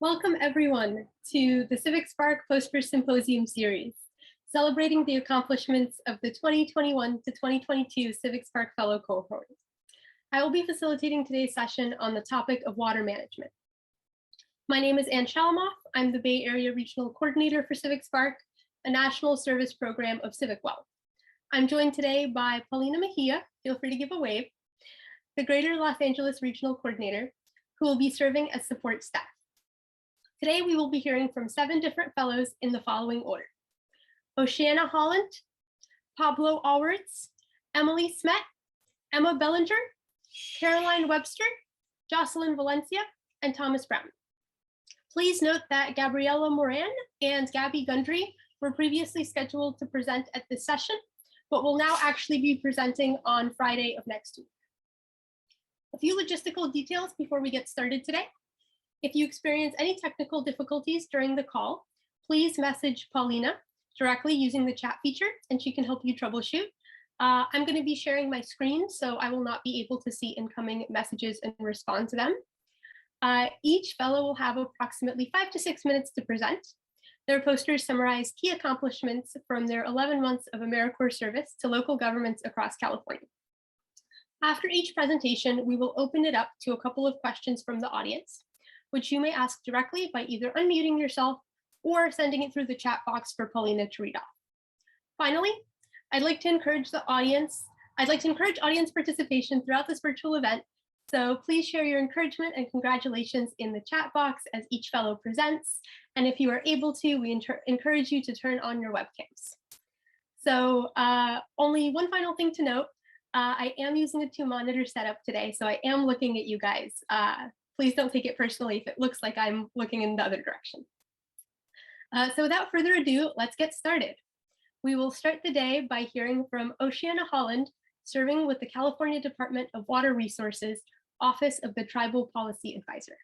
Welcome everyone to the CivicSpark Poster Symposium series, celebrating the accomplishments of the 2021 to 2022 CivicSpark Fellow cohort. I will be facilitating today's session on the topic of water management. My name is Ann Shalamoff. I'm the Bay Area Regional Coordinator for CivicSpark, a national service program of CivicWell. I'm joined today by Paulina Mejia, feel free to give a wave, the Greater Los Angeles Regional Coordinator, who will be serving as support staff. Today, we will be hearing from 7 different fellows in the following order: Oceana Haaland, Pablo Ortiz, Emily Smet, Emma Belanger, Caroline Webster, Jocelyn Valencia, and Thomas Brown. Please note that Gabriela Moran and Gabby Gundry were previously scheduled to present at this session, but will now actually be presenting on Friday of next week. A few logistical details before we get started today. If you experience any technical difficulties during the call, please message Paulina directly using the chat feature and she can help you troubleshoot. I'm going to be sharing my screen, so I will not be able to see incoming messages and respond to them. Each fellow will have approximately 5 to 6 minutes to present. Their posters summarize key accomplishments from their 11 months of AmeriCorps service to local governments across California. After each presentation, we will open it up to a couple of questions from the audience, which you may ask directly by either unmuting yourself or sending it through the chat box for Paulina to read off. Finally, I'd like to encourage audience participation throughout this virtual event. So please share your encouragement and congratulations in the chat box as each fellow presents. And if you are able to, we encourage you to turn on your webcams. So only one final thing to note, I am using a 2-monitor setup today, so I am looking at you guys. Please don't take it personally if it looks like I'm looking in the other direction. So without further ado, let's get started. We will start the day by hearing from Oceana Haaland, serving with the California Department of Water Resources, Office of the Tribal Policy Advisor.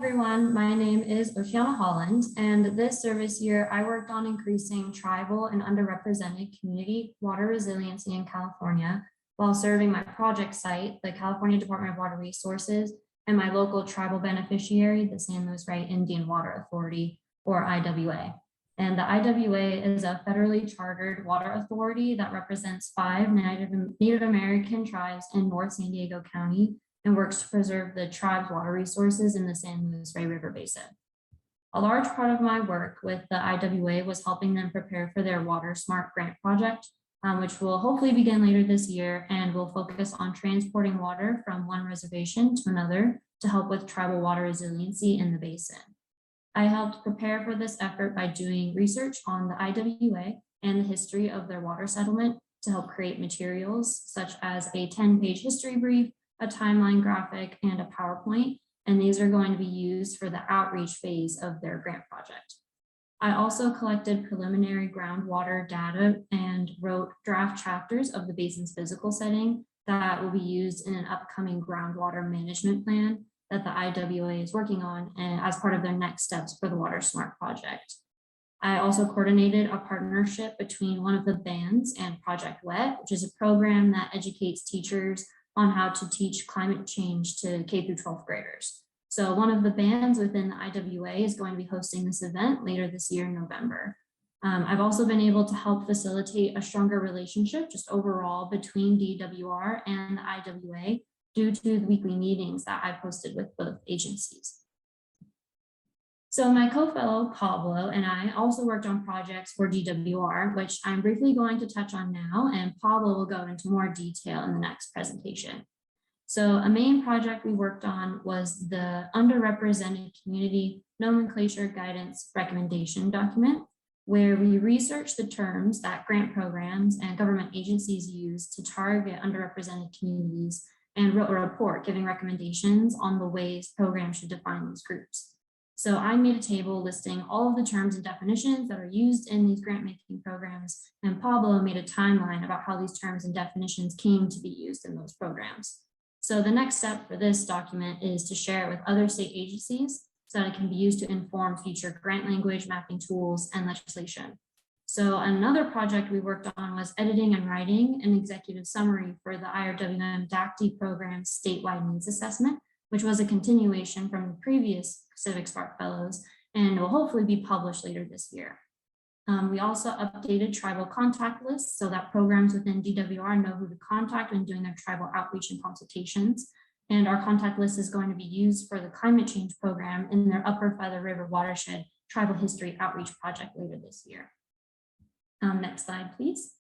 Everyone, my name is Oceana Haaland, and this service year I worked on increasing tribal and underrepresented community water resiliency in California while serving my project site, the California Department of Water Resources, and my local tribal beneficiary, the San Luis Rey Indian Water Authority, or IWA. And the IWA is a federally chartered water authority that represents 5 Native American tribes in North San Diego County and works to preserve the tribe's water resources in the San Luis Rey River Basin. A large part of my work with the IWA was helping them prepare for their Water Smart grant project, which will hopefully begin later this year and will focus on transporting water from one reservation to another to help with tribal water resiliency in the basin. I helped prepare for this effort by doing research on the IWA and the history of their water settlement to help create materials such as a 10-page history brief, a timeline graphic, and a PowerPoint, and these are going to be used for the outreach phase of their grant project. I also collected preliminary groundwater data and wrote draft chapters of the basin's physical setting that will be used in an upcoming groundwater management plan that the IWA is working on and as part of their next steps for the Water Smart project. I also coordinated a partnership between one of the bands and Project WET, which is a program that educates teachers on how to teach climate change to K through 12th graders. So one of the bands within the IWA is going to be hosting this event later this year in November. I've also been able to help facilitate a stronger relationship just overall between DWR and the IWA due to the weekly meetings that I've hosted with both agencies. So my co-fellow Pablo and I also worked on projects for DWR, which I'm briefly going to touch on now, and Pablo will go into more detail in the next presentation. So a main project we worked on was the Underrepresented Community Nomenclature Guidance Recommendation document, where we researched the terms that grant programs and government agencies use to target underrepresented communities and wrote a report giving recommendations on the ways programs should define these groups. So I made a table listing all of the terms and definitions that are used in these grant-making programs, and Pablo made a timeline about how these terms and definitions came to be used in those programs. So the next step for this document is to share it with other state agencies so that it can be used to inform future grant language, mapping tools, and legislation. So another project we worked on was editing and writing an executive summary for the IRWM DACD program's statewide needs assessment, which was a continuation from the previous CivicSpark fellows and will hopefully be published later this year. We also updated tribal contact lists so that programs within DWR know who to contact when doing their tribal outreach and consultations. And our contact list is going to be used for the climate change program in their Upper Feather River Watershed Tribal History Outreach Project later this year. Next slide, please.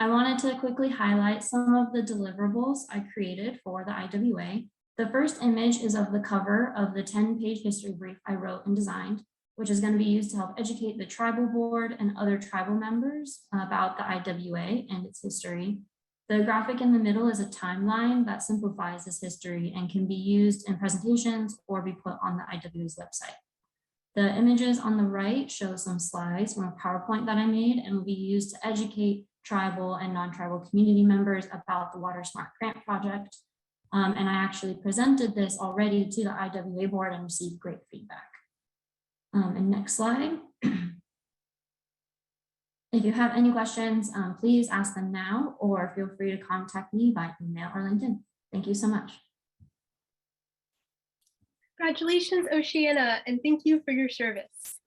I wanted to quickly highlight some of the deliverables I created for the IWA. The first image is of the cover of the 10-page history brief I wrote and designed, which is going to be used to help educate the tribal board and other tribal members about the IWA and its history. The graphic in the middle is a timeline that simplifies this history and can be used in presentations or be put on the IWA's website. The images on the right show some slides from a PowerPoint that I made and will be used to educate tribal and non-tribal community members about the Water Smart Grant project. And I actually presented this already to the IWA board and received great feedback. And next slide. If you have any questions, please ask them now or feel free to contact me by email or LinkedIn. Thank you so much. Congratulations, Oceana, and thank you for your service.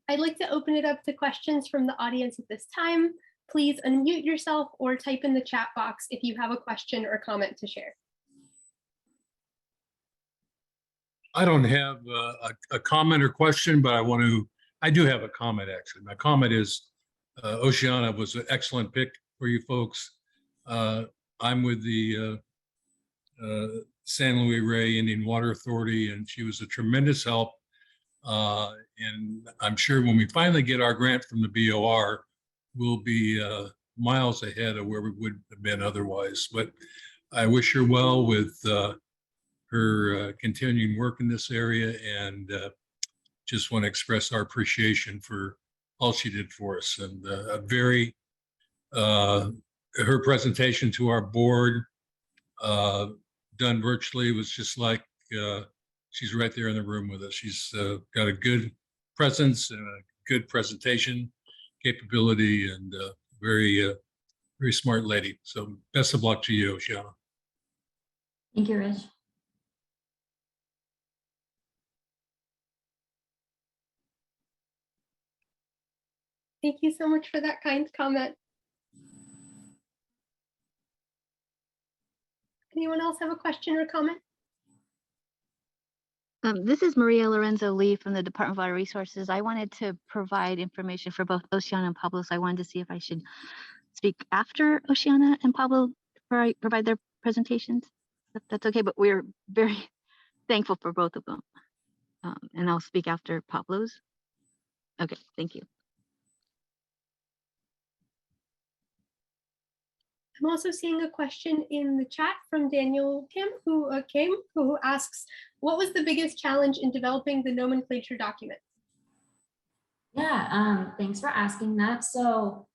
I'd like to open it up to questions from the audience at this time. Please unmute yourself or type in the chat box if you have a question or comment to share. I don't have a comment or question, but I do have a comment actually. My comment is Oceana was an excellent pick for you folks. I'm with the San Luis Rey Indian Water Authority, and she was a tremendous help. And I'm sure when we finally get our grant from the BOR, we'll be miles ahead of where we would have been otherwise. But I wish her well with her continuing work in this area, and just want to express our appreciation for all she did for us. And her presentation to our board done virtually was just like she's right there in the room with us. She's got a good presence and a good presentation capability, and very smart lady. So best of luck to you, Oceana. Thank you, Rich. Thank you so much for that kind comment. Anyone else have a question or comment? This is Maria Lorenzo Lee from the Department of Water Resources. I wanted to provide information for both Oceana and Pablo, so I wanted to see if I should speak after Oceana and Pablo before I provide their presentations. If that's okay, but we're very thankful for both of them. And I'll speak after Pablo's. Okay, thank you. I'm also seeing a question in the chat from Daniel Kim, who asks, what was the biggest challenge in developing the nomenclature document? Yeah, thanks for asking that. So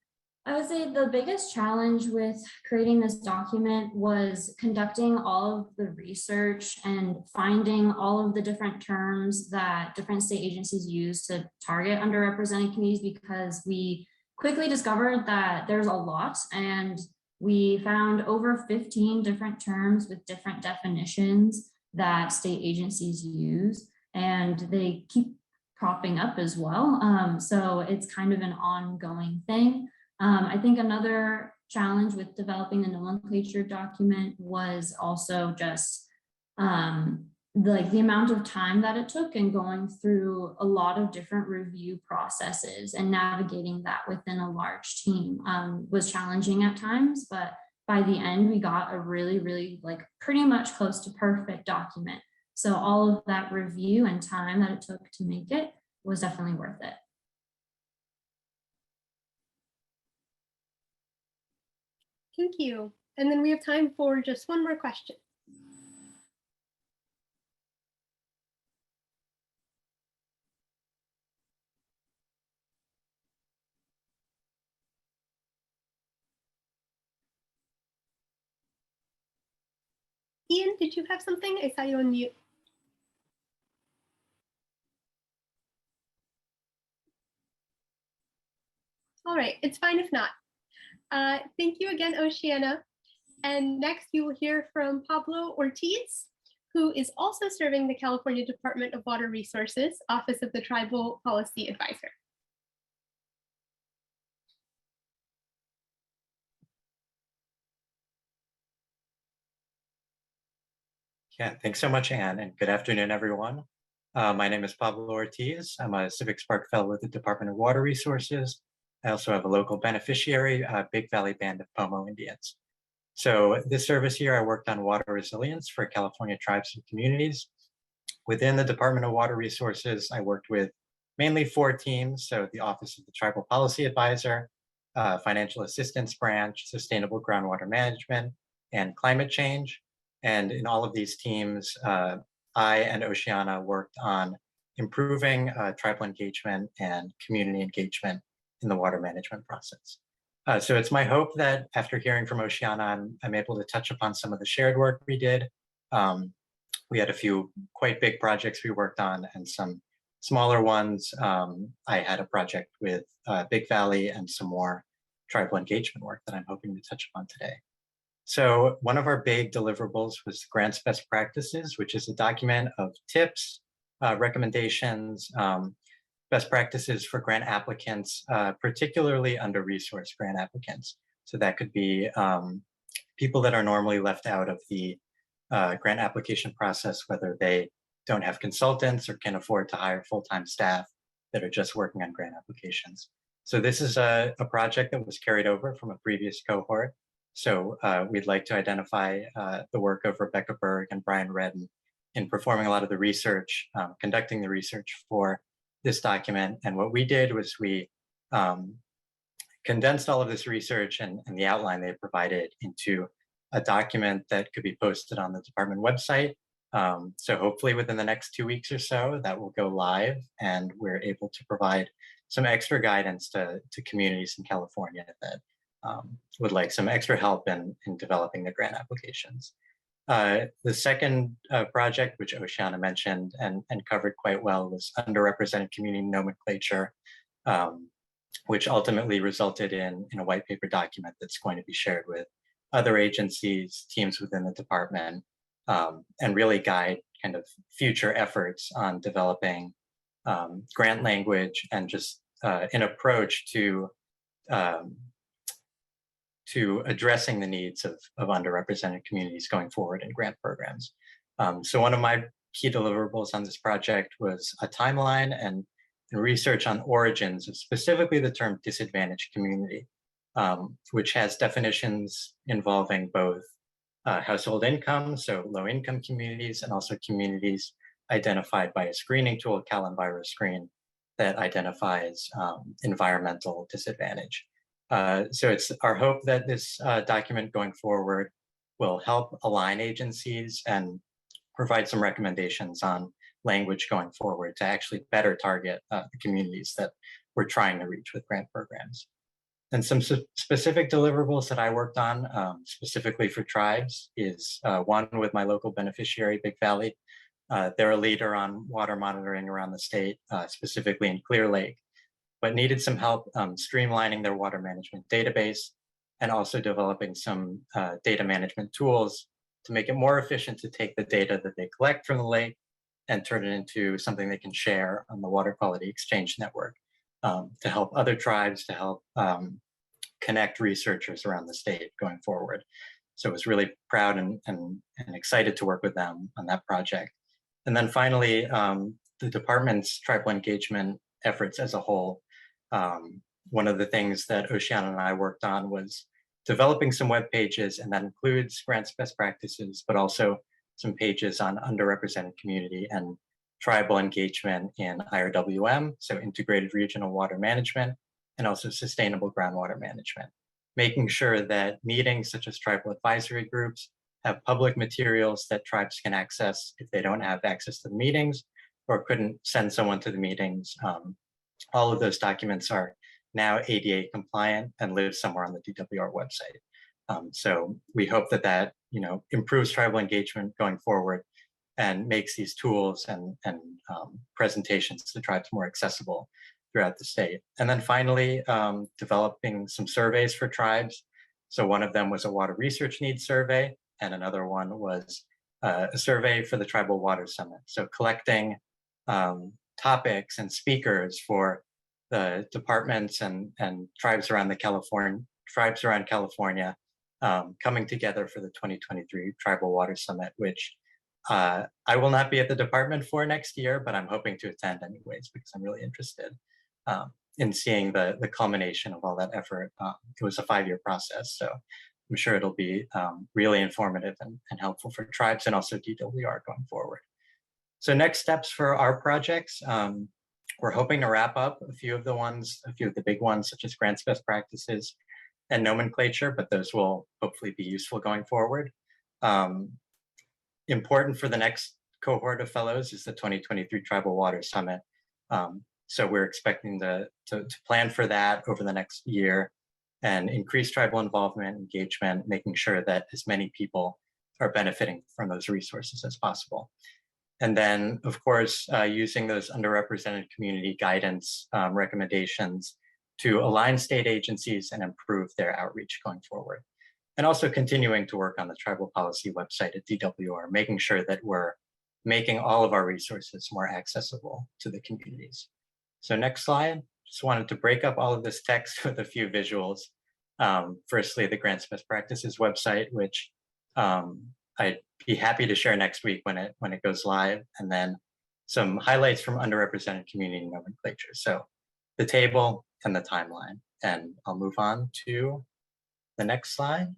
I would say the biggest challenge with creating this document was conducting all of the research and finding all of the different terms that different state agencies use to target underrepresented communities, because we quickly discovered that there's a lot, and we found over 15 different terms with different definitions that state agencies use, and they keep cropping up as well. So it's kind of an ongoing thing. I think another challenge with developing the nomenclature document was also just like the amount of time that it took and going through a lot of different review processes and navigating that within a large team was challenging at times, but by the end we got a really like pretty much close to perfect document. So all of that review and time that it took to make it was definitely worth it. Thank you. And then we have time for just one more question. Ian, did you have something? I saw you on mute. All right, it's fine if not. Thank you again, Oceana. And next we will hear from Pablo Ortiz, who is also serving the California Department of Water Resources, Office of the Tribal Policy Advisor. Yeah, thanks so much, Anne, and good afternoon, everyone. My name is Pablo Ortiz. I'm a CivicSpark fellow with the Department of Water Resources. I also have a local beneficiary, Big Valley Band of Pomo Indians. So this service year, I worked on water resilience for California tribes and communities. Within the Department of Water Resources, I worked with mainly 4 teams. So the Office of the Tribal Policy Advisor, Financial Assistance Branch, Sustainable Groundwater Management, and Climate Change. And in all of these teams, I and Oceana worked on improving tribal engagement and community engagement in the water management process. So it's my hope that after hearing from Oceana, I'm able to touch upon some of the shared work we did. We had a few quite big projects we worked on and some smaller ones. I had a project with Big Valley and some more tribal engagement work that I'm hoping to touch upon today. So one of our big deliverables was Grants Best Practices, which is a document of tips, recommendations, best practices for grant applicants, particularly under-resourced grant applicants. So that could be people that are normally left out of the grant application process, whether they don't have consultants or can afford to hire full-time staff that are just working on grant applications. So this is a project that was carried over from a previous cohort. So we'd like to identify the work of Rebecca Berg and Brian Redden in performing a lot of the research, conducting the research for this document. And what we did was we condensed all of this research and the outline they provided into a document that could be posted on the department website. So hopefully within the next 2 weeks or so, that will go live and we're able to provide some extra guidance to communities in California that would like some extra help in developing the grant applications. The second project, which Oceana mentioned and covered quite well, was underrepresented community nomenclature, which ultimately resulted in a white paper document that's going to be shared with other agencies, teams within the department, and really guide kind of future efforts on developing grant language and just an approach to addressing the needs of underrepresented communities going forward in grant programs. So one of my key deliverables on this project was a timeline and research on origins of specifically the term disadvantaged community, which has definitions involving both household income, so low income communities, and also communities identified by a screening tool, CalEnviro Screen, that identifies environmental disadvantage. So it's our hope that this document going forward will help align agencies and provide some recommendations on language going forward to actually better target the communities that we're trying to reach with grant programs. And some specific deliverables that I worked on specifically for tribes is one with my local beneficiary, Big Valley. They're a leader on water monitoring around the state, specifically in Clear Lake, but needed some help streamlining their water management database and also developing some data management tools to make it more efficient to take the data that they collect from the lake and turn it into something they can share on the Water Quality Exchange Network to help other tribes, to help connect researchers around the state going forward. So I was really proud and excited to work with them on that project. And then finally, the department's tribal engagement efforts as a whole. One of the things that Oceana and I worked on was developing some web pages, and that includes grants best practices, but also some pages on underrepresented community and tribal engagement in IRWM, so integrated regional water management, and also sustainable groundwater management, making sure that meetings such as tribal advisory groups have public materials that tribes can access if they don't have access to the meetings or couldn't send someone to the meetings. All of those documents are now ADA compliant and live somewhere on the DWR website. So we hope that improves tribal engagement going forward and makes these tools and presentations to tribes more accessible throughout the state. And then finally, developing some surveys for tribes. So one of them was a water research needs survey, and another one was a survey for the Tribal Water Summit. So collecting topics and speakers for the departments and tribes around California coming together for the 2023 Tribal Water Summit, which I will not be at the department for next year, but I'm hoping to attend anyways because I'm really interested in seeing the culmination of all that effort. It was a 5-year process, so I'm sure it'll be really informative and helpful for tribes and also DWR going forward. So next steps for our projects, we're hoping to wrap up a few of the big ones, such as grants best practices and nomenclature, but those will hopefully be useful going forward. Important for the next cohort of fellows is the 2023 Tribal Water Summit. So we're expecting to plan for that over the next year and increase tribal involvement, engagement, making sure that as many people are benefiting from those resources as possible. And then, of course, using those underrepresented community guidance recommendations to align state agencies and improve their outreach going forward. And also continuing to work on the tribal policy website at DWR, making sure that we're making all of our resources more accessible to the communities. So next slide, just wanted to break up all of this text with a few visuals. Firstly, the Grants Best Practices website, which I'd be happy to share next week when it goes live, and then some highlights from underrepresented community nomenclature. So the table and the timeline, and I'll move on to the next slide.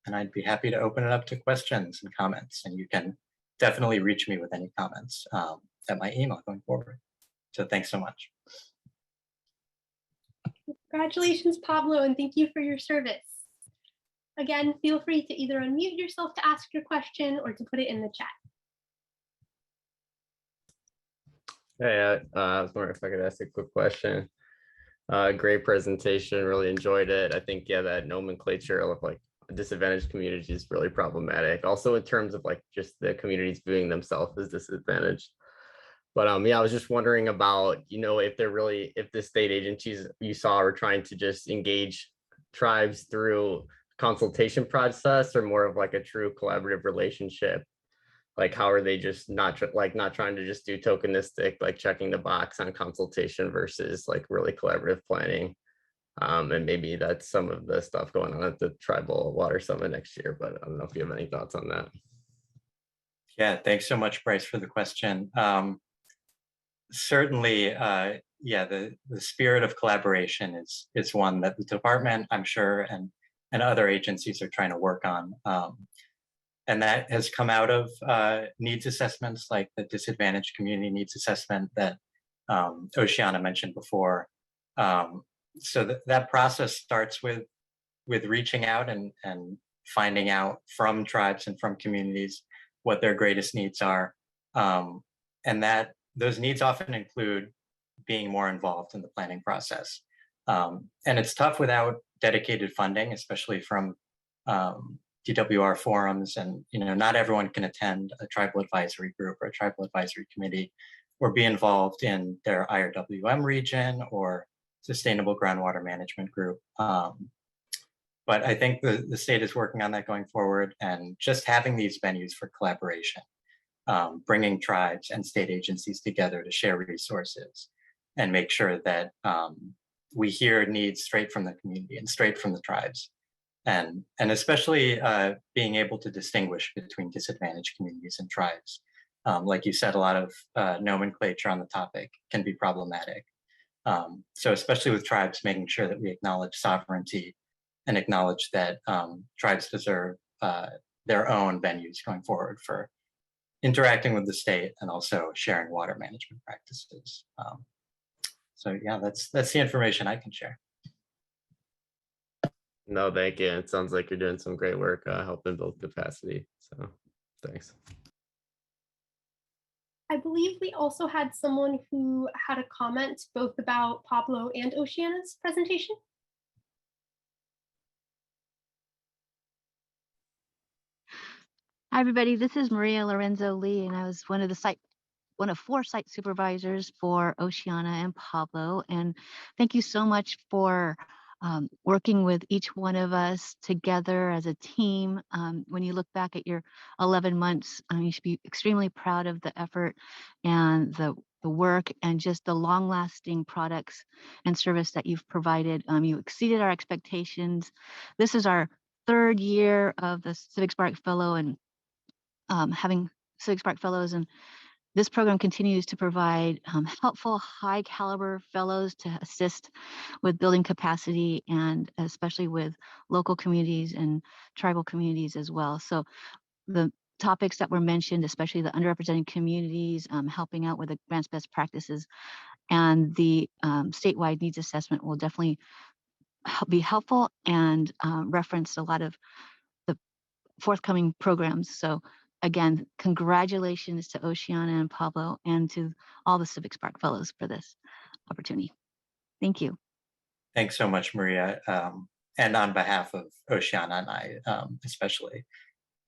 And I'd be happy to open it up to questions and comments, and you can definitely reach me with any comments at my email going forward. So thanks so much. Congratulations, Pablo, and thank you for your service. Again, feel free to either unmute yourself to ask your question or to put it in the chat. Hey, I was wondering if I could ask a quick question. Great presentation, really enjoyed it. I think, yeah, that nomenclature of like disadvantaged communities is really problematic. Also in terms of like just the communities viewing themselves as disadvantaged. But yeah, I was just wondering about, if the state agencies you saw are trying to just engage tribes through consultation process or more of like a true collaborative relationship. Like, how are they just not trying to just do tokenistic, like checking the box on consultation versus like really collaborative planning? And maybe that's some of the stuff going on at the Tribal Water Summit next year, but I don't know if you have any thoughts on that. Yeah, thanks so much, Bryce, for the question. Certainly, yeah, the spirit of collaboration is one that the department, I'm sure, and other agencies are trying to work on. And that has come out of needs assessments like the disadvantaged community needs assessment that Oceana mentioned before. So that process starts with reaching out and finding out from tribes and from communities what their greatest needs are. And that those needs often include being more involved in the planning process. And it's tough without dedicated funding, especially from DWR forums, and not everyone can attend a tribal advisory group or a tribal advisory committee or be involved in their IRWM region or sustainable groundwater management group. But I think the state is working on that going forward, and just having these venues for collaboration, bringing tribes and state agencies together to share resources and make sure that we hear needs straight from the community and straight from the tribes. And especially being able to distinguish between disadvantaged communities and tribes. Like you said, a lot of nomenclature on the topic can be problematic. So especially with tribes, making sure that we acknowledge sovereignty and acknowledge that tribes deserve their own venues going forward for interacting with the state and also sharing water management practices. So yeah, that's the information I can share. No, thank you. It sounds like you're doing some great work helping build capacity. So thanks. I believe we also had someone who had a comment both about Pablo and Oceana's presentation. Hi, everybody. This is Maria Lorenzo Lee, and I was one of the site one of 4 site supervisors for Oceana and Pablo. And thank you so much for working with each one of us together as a team. When you look back at your 11 months, you should be extremely proud of the effort and the work and just the long-lasting products and service that you've provided. You exceeded our expectations. This is our 3rd year of the CivicSpark Fellow and having CivicSpark Fellows, and this program continues to provide helpful, high caliber fellows to assist with building capacity and especially with local communities and tribal communities as well. So the topics that were mentioned, especially the underrepresented communities, helping out with the grants best practices, and the statewide needs assessment will definitely be helpful and reference a lot of the forthcoming programs. So again, congratulations to Oceana and Pablo and to all the CivicSpark Fellows for this opportunity. Thank you. Thanks so much, Maria. And on behalf of Oceana and I, especially.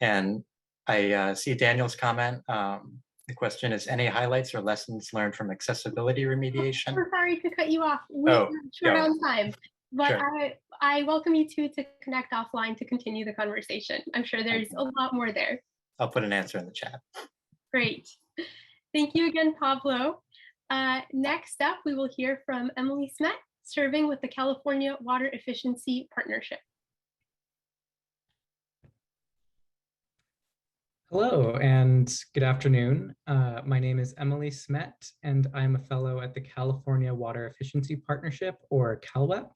And I see Daniel's comment. The question is, any highlights or lessons learned from accessibility remediation? We're sorry to cut you off. We're short on time, but sure. I welcome you two to connect offline to continue the conversation. I'm sure there's a lot more there. I'll put an answer in the chat. Great. Thank you again, Pablo. Next up, we will hear from Emily Smet, serving with the California Water Efficiency Partnership. Hello and good afternoon. My name is Emily Smet, and I'm a fellow at the California Water Efficiency Partnership, or CalWEP.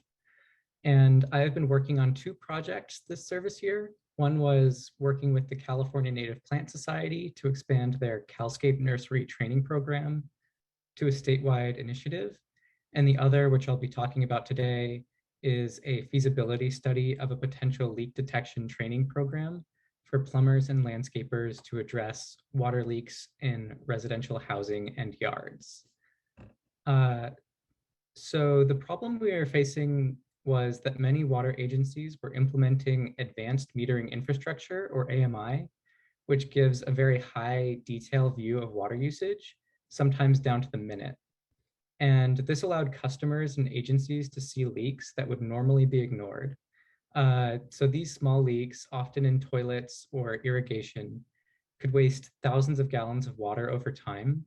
And I have been working on 2 projects this service year. One was working with the California Native Plant Society to expand their CalScape nursery training program to a statewide initiative. And the other, which I'll be talking about today, is a feasibility study of a potential leak detection training program for plumbers and landscapers to address water leaks in residential housing and yards. So the problem we are facing was that many water agencies were implementing advanced metering infrastructure, or AMI, which gives a very high detail view of water usage, sometimes down to the minute. And this allowed customers and agencies to see leaks that would normally be ignored. So these small leaks, often in toilets or irrigation, could waste thousands of gallons of water over time.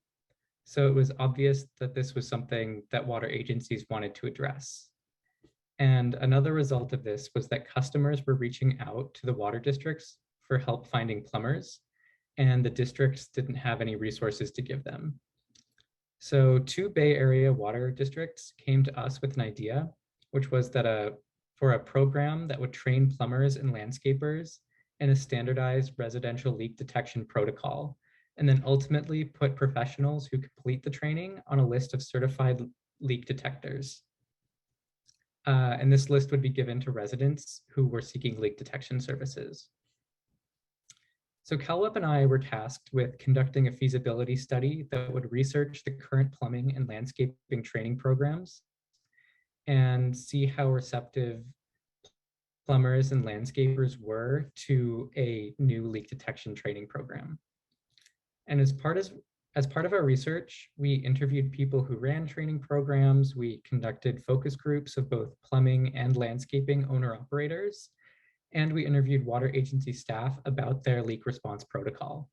So it was obvious that this was something that water agencies wanted to address. And another result of this was that customers were reaching out to the water districts for help finding plumbers, and the districts didn't have any resources to give them. So 2 Bay Area water districts came to us with an idea, which was that for a program that would train plumbers and landscapers in a standardized residential leak detection protocol, and then ultimately put professionals who complete the training on a list of certified leak detectors. And this list would be given to residents who were seeking leak detection services. So CalWEP and I were tasked with conducting a feasibility study that would research the current plumbing and landscaping training programs and see how receptive plumbers and landscapers were to a new leak detection training program. And as part of our research, we interviewed people who ran training programs. We conducted focus groups of both plumbing and landscaping owner-operators, and we interviewed water agency staff about their leak response protocol.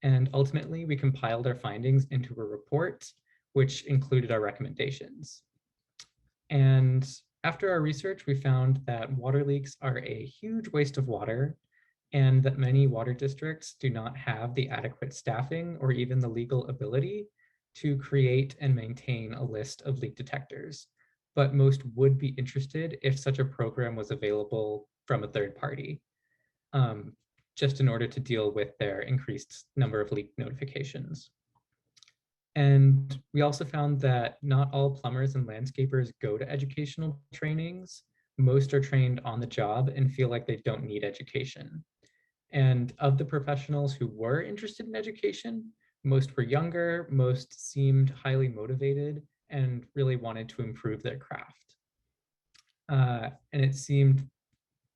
And ultimately, we compiled our findings into a report, which included our recommendations. And after our research, we found that water leaks are a huge waste of water, and that many water districts do not have the adequate staffing or even the legal ability to create and maintain a list of leak detectors. But most would be interested if such a program was available from a third party, just in order to deal with their increased number of leak notifications. And we also found that not all plumbers and landscapers go to educational trainings. Most are trained on the job and feel like they don't need education. And of the professionals who were interested in education, most were younger, most seemed highly motivated and really wanted to improve their craft. And it seemed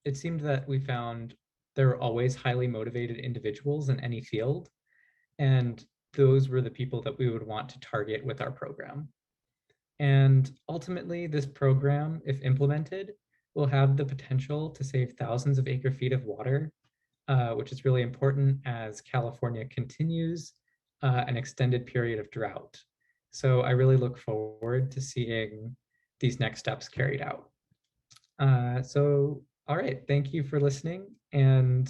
that we found there were always highly motivated individuals in any field. And those were the people that we would want to target with our program. And ultimately, this program, if implemented, will have the potential to save thousands of acre-feet of water, which is really important as California continues an extended period of drought. So I really look forward to seeing these next steps carried out. All right, thank you for listening. And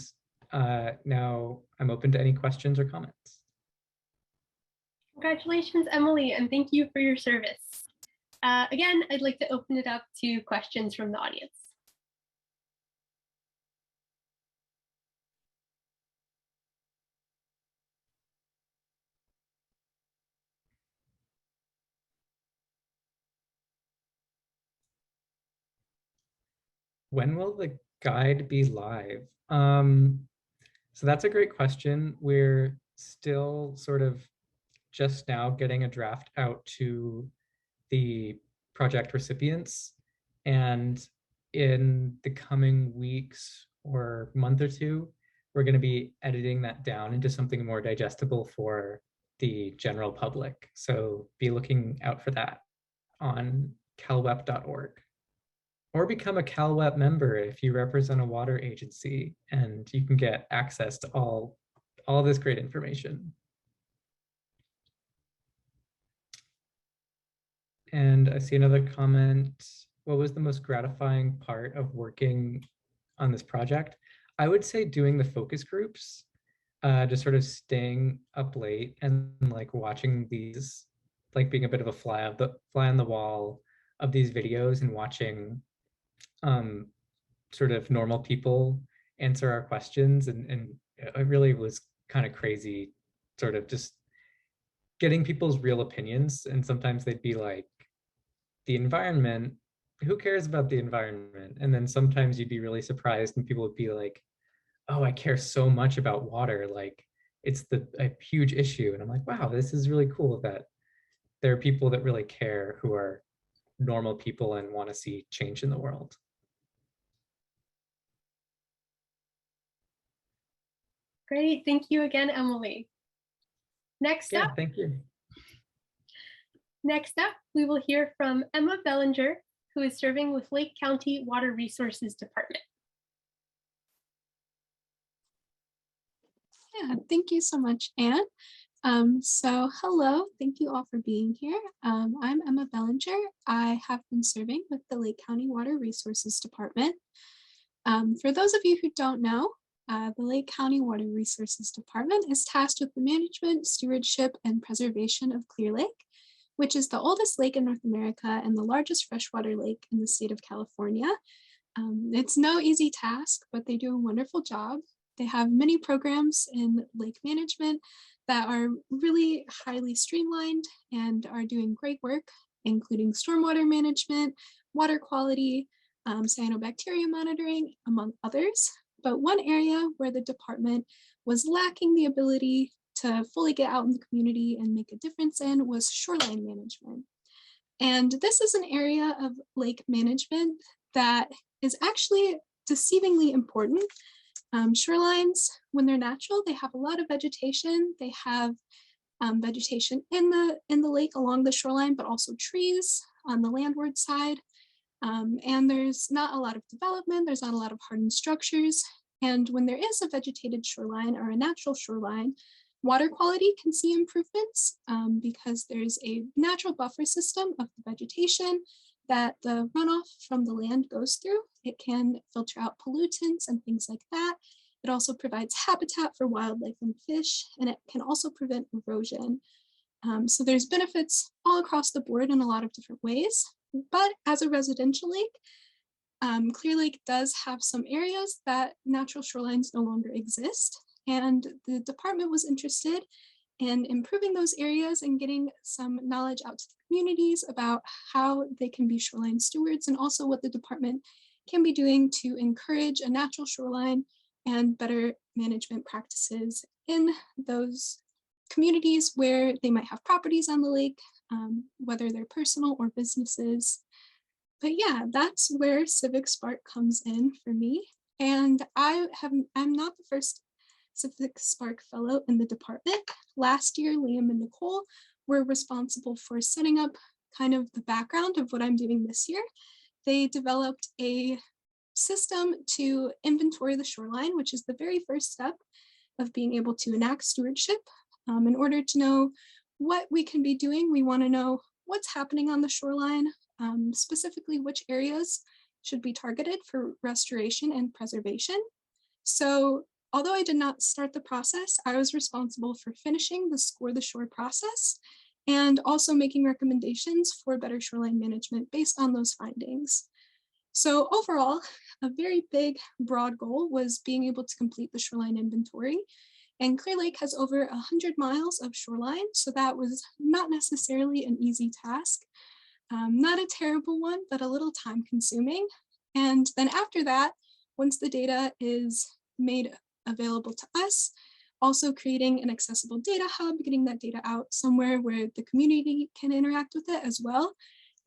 now I'm open to any questions or comments. Congratulations, Emily, and thank you for your service. Again, I'd like to open it up to questions from the audience. When will the guide be live? So that's a great question. We're still sort of just now getting a draft out to the project recipients. And in the coming weeks or month or two, we're going to be editing that down into something more digestible for the general public. So be looking out for that on calwep.org. Or become a CalWep member if you represent a water agency, and you can get access to all this great information. And I see another comment. What was the most gratifying part of working on this project? I would say doing the focus groups, just sort of staying up late and like watching these, like being a bit of a fly on the wall of these videos and watching sort of normal people answer our questions, and it really was kind of crazy, sort of just getting people's real opinions. And sometimes they'd be like, the environment, who cares about the environment? And then sometimes you'd be really surprised and people would be like, oh, I care so much about water, like it's a huge issue. And I'm like, wow, this is really cool that there are people that really care who are normal people and want to see change in the world. Great, thank you again, Emily. Next up, Thank you. Next up, we will hear from Emma Belanger, who is serving with Lake County Water Resources Department. Yeah, thank you so much, Anne. So hello, thank you all for being here. I'm Emma Belanger. I have been serving with the Lake County Water Resources Department. For those of you who don't know, the Lake County Water Resources Department is tasked with the management, stewardship, and preservation of Clear Lake, which is the oldest lake in North America and the largest freshwater lake in the state of California. It's no easy task, but they do a wonderful job. They have many programs in lake management that are really highly streamlined and are doing great work, including stormwater management, water quality, cyanobacteria monitoring, among others. But one area where the department was lacking the ability to fully get out in the community and make a difference in was shoreline management. And this is an area of lake management that is actually deceivingly important. Shorelines, when they're natural, they have a lot of vegetation. They have vegetation in the lake along the shoreline, but also trees on the landward side. And there's not a lot of development. There's not a lot of hardened structures. And when there is a vegetated shoreline or a natural shoreline, water quality can see improvements because there's a natural buffer system of the vegetation that the runoff from the land goes through. It can filter out pollutants and things like that. It also provides habitat for wildlife and fish, and it can also prevent erosion. So there's benefits all across the board in a lot of different ways. But as a residential lake, Clear Lake does have some areas that natural shorelines no longer exist. And the department was interested in improving those areas and getting some knowledge out to the communities about how they can be shoreline stewards, and also what the department can be doing to encourage a natural shoreline and better management practices in those communities where they might have properties on the lake, whether they're personal or businesses. But yeah, that's where CivicSpark comes in for me. And I'm not the first CivicSpark Fellow in the department. Last year, Liam and Nicole were responsible for setting up kind of the background of what I'm doing this year. They developed a system to inventory the shoreline, which is the very first step of being able to enact stewardship. In order to know what we can be doing, we want to know what's happening on the shoreline, specifically which areas should be targeted for restoration and preservation. So although I did not start the process, I was responsible for finishing the Score the Shore process and also making recommendations for better shoreline management based on those findings. So overall, a very big, broad goal was being able to complete the shoreline inventory. And Clear Lake has over 100 miles of shoreline, so that was not necessarily an easy task. Not a terrible one, but a little time consuming. And then after that, once the data is made available to us, also creating an accessible data hub, getting that data out somewhere where the community can interact with it as well,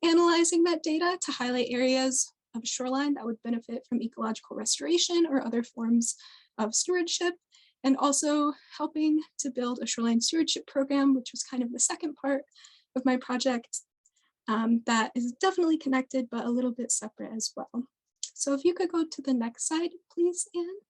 analyzing that data to highlight areas of shoreline that would benefit from ecological restoration or other forms of stewardship, and also helping to build a shoreline stewardship program, which was kind of the second part of my project that is definitely connected, but a little bit separate as well. So if you could go to the next slide, please, Anne.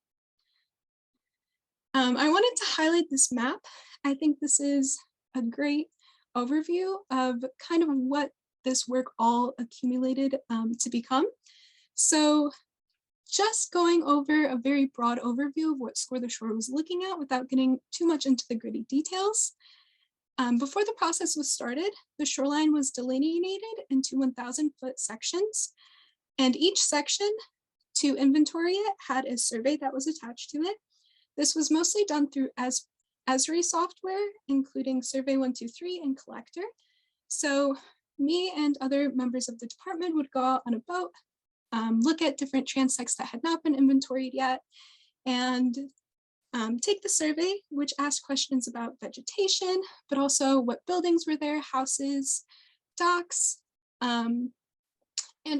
I wanted to highlight this map. I think this is a great overview of kind of what this work all accumulated to become. So just going over a very broad overview of what Score the Shore was looking at without getting too much into the gritty details. Before the process was started, the shoreline was delineated into 1,000-foot sections, and each section to inventory it had a survey that was attached to it. This was mostly done through Esri software, including Survey 123 and Collector. So me and other members of the department would go out on a boat, look at different transects that had not been inventoried yet, and take the survey, which asked questions about vegetation, but also what buildings were there, houses, docks, and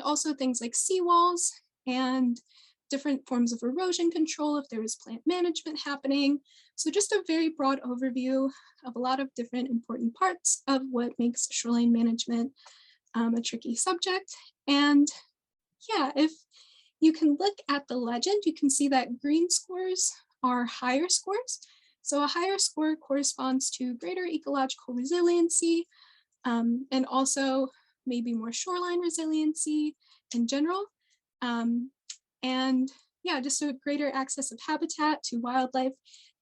also things like seawalls and different forms of erosion control if there was plant management happening. So just a very broad overview of a lot of different important parts of what makes shoreline management a tricky subject. And yeah, if you can look at the legend, you can see that green scores are higher scores. So a higher score corresponds to greater ecological resiliency and also maybe more shoreline resiliency in general. And yeah, just a greater access of habitat to wildlife,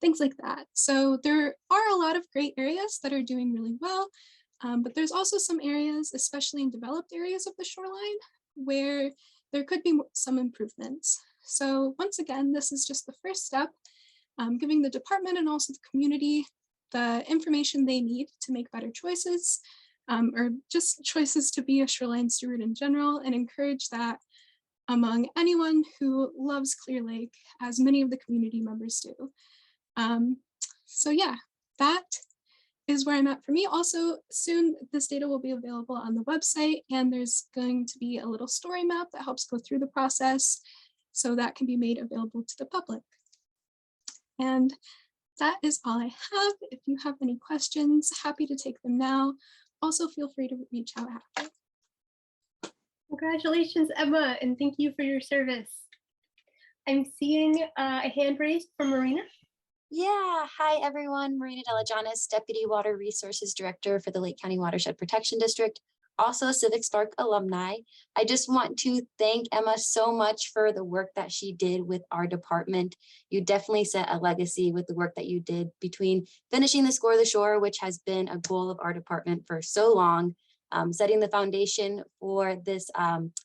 things like that. So there are a lot of great areas that are doing really well, but there's also some areas, especially in developed areas of the shoreline, where there could be some improvements. So once again, this is just the first step, giving the department and also the community the information they need to make better choices, or just choices to be a shoreline steward in general, and encourage that among anyone who loves Clear Lake, as many of the community members do. So yeah, that is where I'm at for me. Also, soon this data will be available on the website, and there's going to be a little story map that helps go through the process, so that can be made available to the public. And that is all I have. If you have any questions, happy to take them now. Also, feel free to reach out after. Congratulations, Emma, and thank you for your service. I'm seeing a hand raised from Marina. Yeah, hi everyone. Marina Delajanis, Deputy Water Resources Director for the Lake County Watershed Protection District, also a CivicSpark alumni. I just want to thank Emma so much for the work that she did with our department. You definitely set a legacy with the work that you did between finishing the Score the Shore, which has been a goal of our department for so long, setting the foundation for this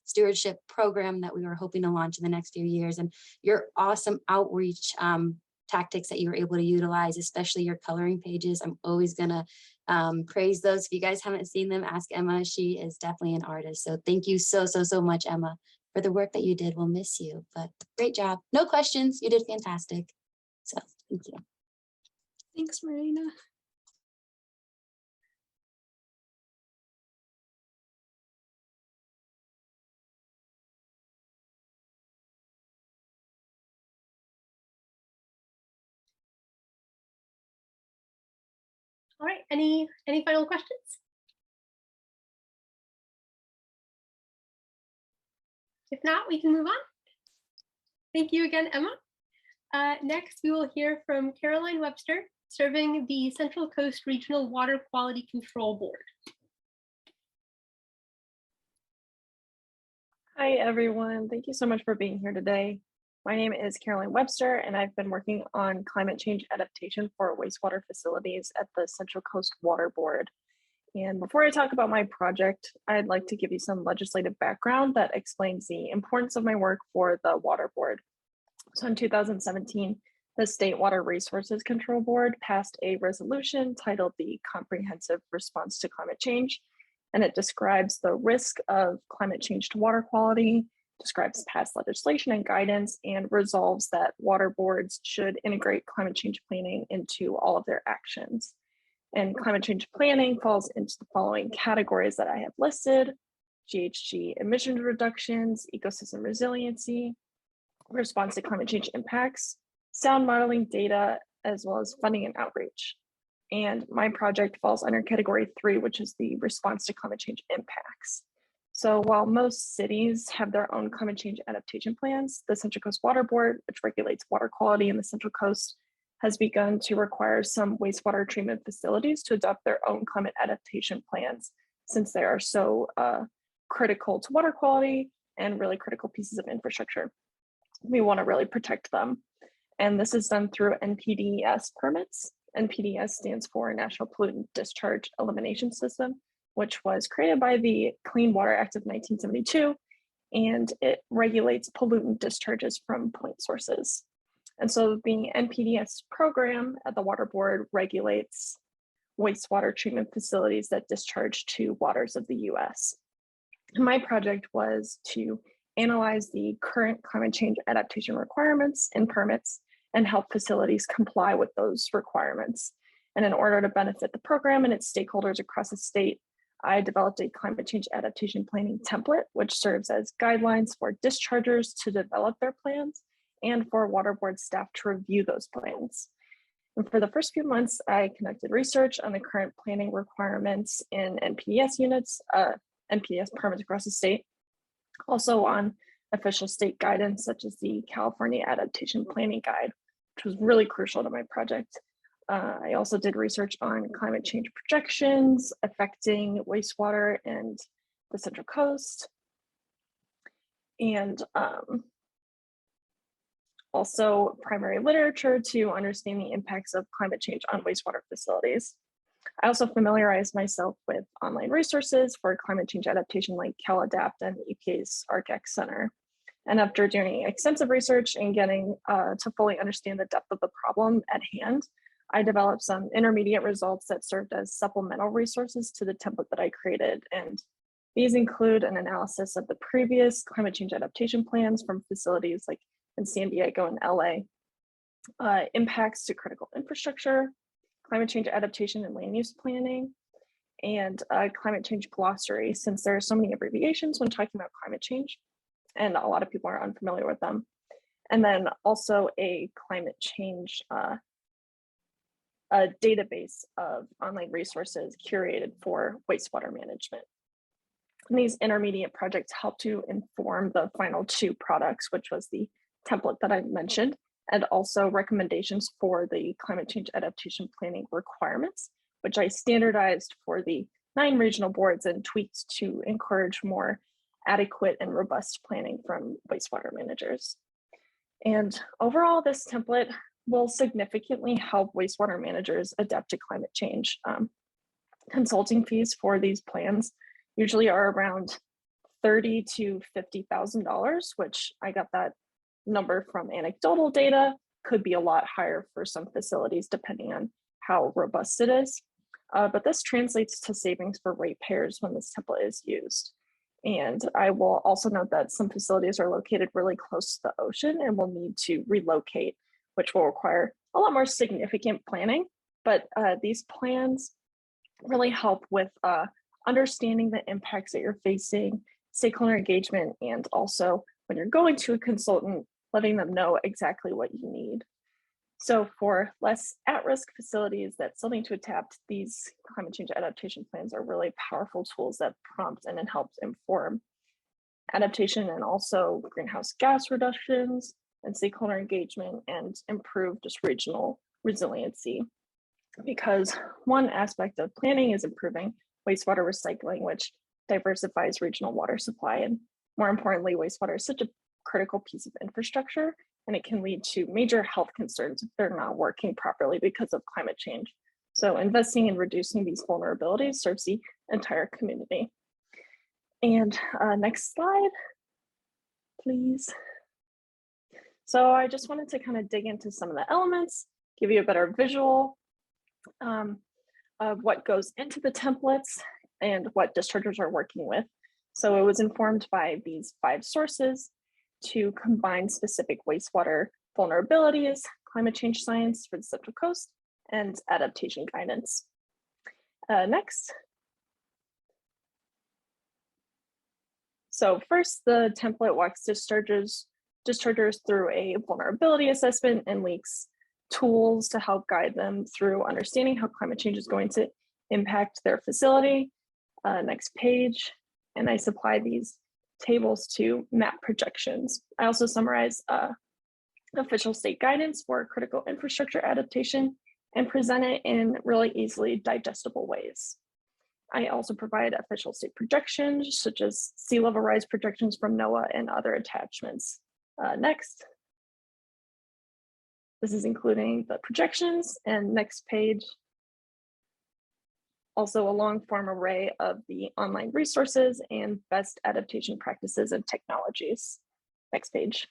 stewardship program that we were hoping to launch in the next few years, and your awesome outreach tactics that you were able to utilize, especially your coloring pages. I'm always gonna praise those. If you guys haven't seen them, ask Emma. She is definitely an artist. So thank you so much, Emma, for the work that you did. We'll miss you, but great job. No questions. You did fantastic. So thank you. Thanks, Marina. All right, any final questions? If not, we can move on. Thank you again, Emma. Next, we will hear from Caroline Webster, serving the Central Coast Regional Water Quality Control Board. Hi, everyone. Thank you so much for being here today. My name is Caroline Webster, and I've been working on climate change adaptation for wastewater facilities at the Central Coast Water Board. And before I talk about my project, I'd like to give you some legislative background that explains the importance of my work for the Water Board. So in 2017, the State Water Resources Control Board passed a resolution titled the Comprehensive Response to Climate Change, and it describes the risk of climate change to water quality, describes past legislation and guidance, and resolves that water boards should integrate climate change planning into all of their actions. And climate change planning falls into the following categories that I have listed: GHG emission reductions, ecosystem resiliency, response to climate change impacts, sound modeling data, as well as funding and outreach. And my project falls under category 3, which is the response to climate change impacts. So while most cities have their own climate change adaptation plans, the Central Coast Water Board, which regulates water quality in the Central Coast, has begun to require some wastewater treatment facilities to adopt their own climate adaptation plans, since they are so critical to water quality and really critical pieces of infrastructure. We want to really protect them. And this is done through NPDES permits. NPDES stands for National Pollutant Discharge Elimination System, which was created by the Clean Water Act of 1972, and it regulates pollutant discharges from point sources. And so the NPDES program at the Water Board regulates wastewater treatment facilities that discharge to waters of the US. My project was to analyze the current climate change adaptation requirements and permits and help facilities comply with those requirements. And in order to benefit the program and its stakeholders across the state, I developed a climate change adaptation planning template, which serves as guidelines for dischargers to develop their plans and for water board staff to review those plans. And for the first few months, I conducted research on the current planning requirements in NPDES units, NPDES permits across the state, also on official state guidance, such as the California Adaptation Planning Guide, which was really crucial to my project. I also did research on climate change projections affecting wastewater and the Central Coast, and also primary literature to understand the impacts of climate change on wastewater facilities. I also familiarized myself with online resources for climate change adaptation like CalAdapt and EPA's ArcX Center. And after doing extensive research and getting to fully understand the depth of the problem at hand, I developed some intermediate results that served as supplemental resources to the template that I created. And these include an analysis of the previous climate change adaptation plans from facilities like in San Diego and LA, impacts to critical infrastructure, climate change adaptation and land use planning, and climate change glossary, since there are so many abbreviations when talking about climate change, and a lot of people are unfamiliar with them. And then also a climate change a database of online resources curated for wastewater management. And these intermediate projects help to inform the final 2 products, which was the template that I mentioned, and also recommendations for the climate change adaptation planning requirements, which I standardized for the 9 regional boards and tweaked to encourage more adequate and robust planning from wastewater managers. And overall, this template will significantly help wastewater managers adapt to climate change. Consulting fees for these plans usually are around $30,000 to $50,000, which I got that number from anecdotal data, could be a lot higher for some facilities depending on how robust it is. But this translates to savings for ratepayers when this template is used. And I will also note that some facilities are located really close to the ocean and will need to relocate, which will require a lot more significant planning. But these plans really help with understanding the impacts that you're facing, stakeholder engagement, and also when you're going to a consultant, letting them know exactly what you need. So for less at-risk facilities that still need to adapt, these climate change adaptation plans are really powerful tools that prompt and then help inform adaptation and also greenhouse gas reductions and stakeholder engagement and improve just regional resiliency. Because one aspect of planning is improving wastewater recycling, which diversifies regional water supply. And more importantly, wastewater is such a critical piece of infrastructure, and it can lead to major health concerns if they're not working properly because of climate change. So investing in reducing these vulnerabilities serves the entire community. And next slide, please. So I just wanted to kind of dig into some of the elements, give you a better visual of what goes into the templates and what dischargers are working with. So it was informed by these 5 sources to combine specific wastewater vulnerabilities, climate change science for the Central Coast, and adaptation guidance. Next. So first, the template walks dischargers through a vulnerability assessment and leaks tools to help guide them through understanding how climate change is going to impact their facility. Next page, and I supply these tables to map projections. I also summarize official state guidance for critical infrastructure adaptation and present it in really easily digestible ways. I also provide official state projections, such as sea level rise projections from NOAA and other attachments. Next. This is including the projections, and next page. Also a long form array of the online resources and best adaptation practices and technologies. Next page.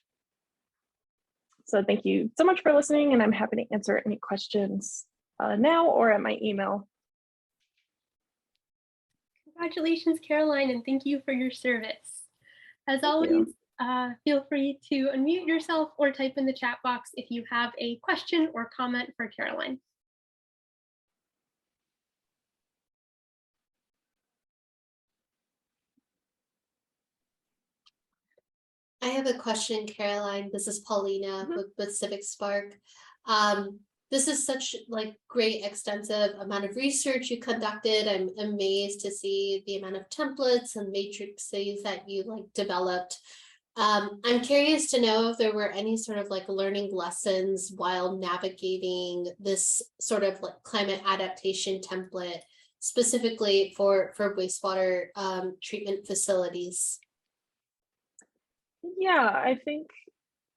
So thank you so much for listening, and I'm happy to answer any questions now or at my email. Congratulations, Caroline, and thank you for your service. As always, feel free to unmute yourself or type in the chat box if you have a question or comment for Caroline. I have a question, Caroline. This is Paulina with CivicSpark. This is such great extensive amount of research you conducted. I'm amazed to see the amount of templates and matrices that you developed. I'm curious to know if there were any sort of learning lessons while navigating this sort of climate adaptation template, specifically for wastewater treatment facilities. Yeah, I think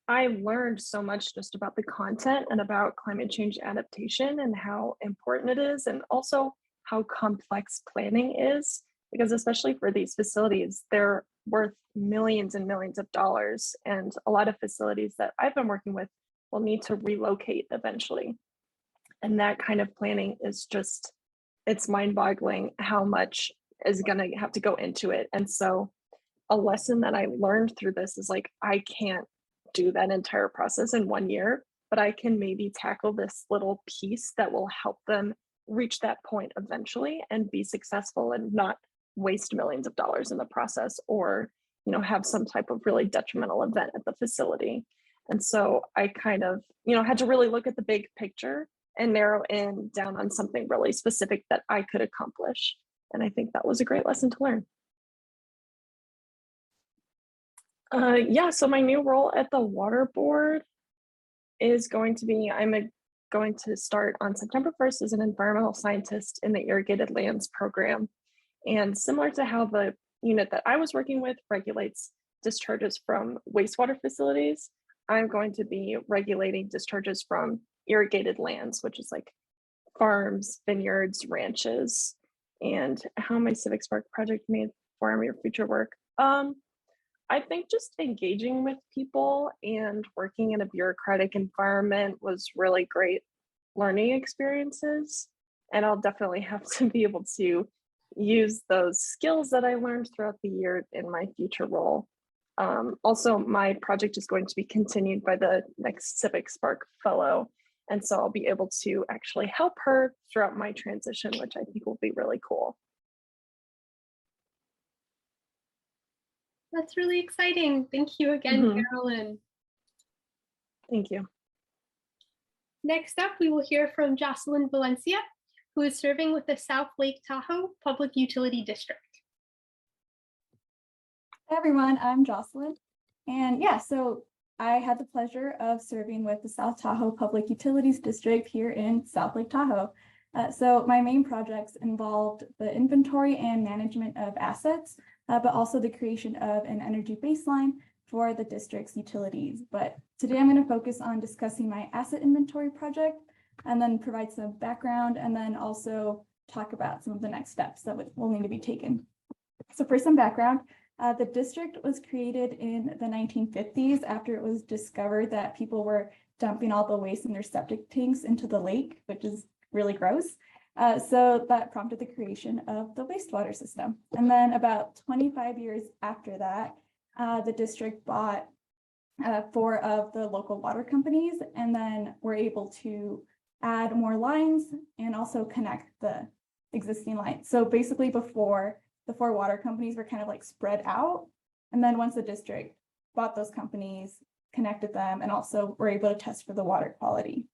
I learned so much just about the content and about climate change adaptation and how important it is, and also how complex planning is, because especially for these facilities, they're worth millions and millions of dollars. And a lot of facilities that I've been working with will need to relocate eventually. And that kind of planning is just, it's mind-boggling how much is gonna have to go into it. And so a lesson that I learned through this is I can't do that entire process in 1 year, but I can maybe tackle this little piece that will help them reach that point eventually and be successful and not waste millions of dollars in the process, or have some type of really detrimental event at the facility. And so I kind of had to really look at the big picture and narrow in down on something really specific that I could accomplish. And I think that was a great lesson to learn. Yeah, so my new role at the water board is going to be, I'm going to start on September 1st as an environmental scientist in the irrigated lands program. And similar to how the unit that I was working with regulates discharges from wastewater facilities, I'm going to be regulating discharges from irrigated lands, which is farms, vineyards, ranches. And how my CivicSpark project may inform your future work. I think just engaging with people and working in a bureaucratic environment was really great learning experiences. And I'll definitely have to be able to use those skills that I learned throughout the year in my future role. Also, my project is going to be continued by the next CivicSpark fellow. And so I'll be able to actually help her throughout my transition, which I think will be really cool. That's really exciting. Thank you again, Carolyn. Thank you. Next up, we will hear from Jocelyn Valencia, who is serving with the South Lake Tahoe Public Utility District. Hi everyone, I'm Jocelyn. And yeah, so I had the pleasure of serving with the South Tahoe Public Utilities District here in South Lake Tahoe. So my main projects involved the inventory and management of assets, but also the creation of an energy baseline for the district's utilities. But today I'm going to focus on discussing my asset inventory project and then provide some background and then also talk about some of the next steps that will need to be taken. So for some background, the district was created in the 1950s after it was discovered that people were dumping all the waste in their septic tanks into the lake, which is really gross. So that prompted the creation of the wastewater system. And then about 25 years after that, the district bought 4 of the local water companies and then were able to add more lines and also connect the existing lines. So basically before, the 4 water companies were kind of like spread out. And then once the district bought those companies, connected them, and also were able to test for the water quality.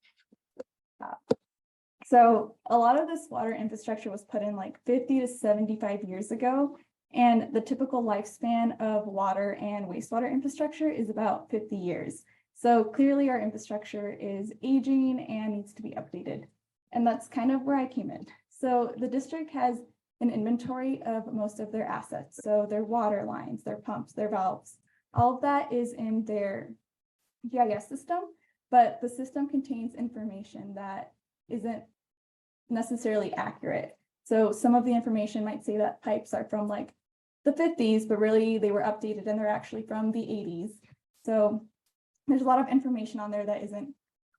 So a lot of this water infrastructure was put in like 50 to 75 years ago. And the typical lifespan of water and wastewater infrastructure is about 50 years. So clearly our infrastructure is aging and needs to be updated. And that's kind of where I came in. So the district has an inventory of most of their assets. So their water lines, their pumps, their valves, all of that is in their GIS system, but the system contains information that isn't necessarily accurate. So some of the information might say that pipes are from like the 50s, but really they were updated and they're actually from the 80s. So there's a lot of information on there that isn't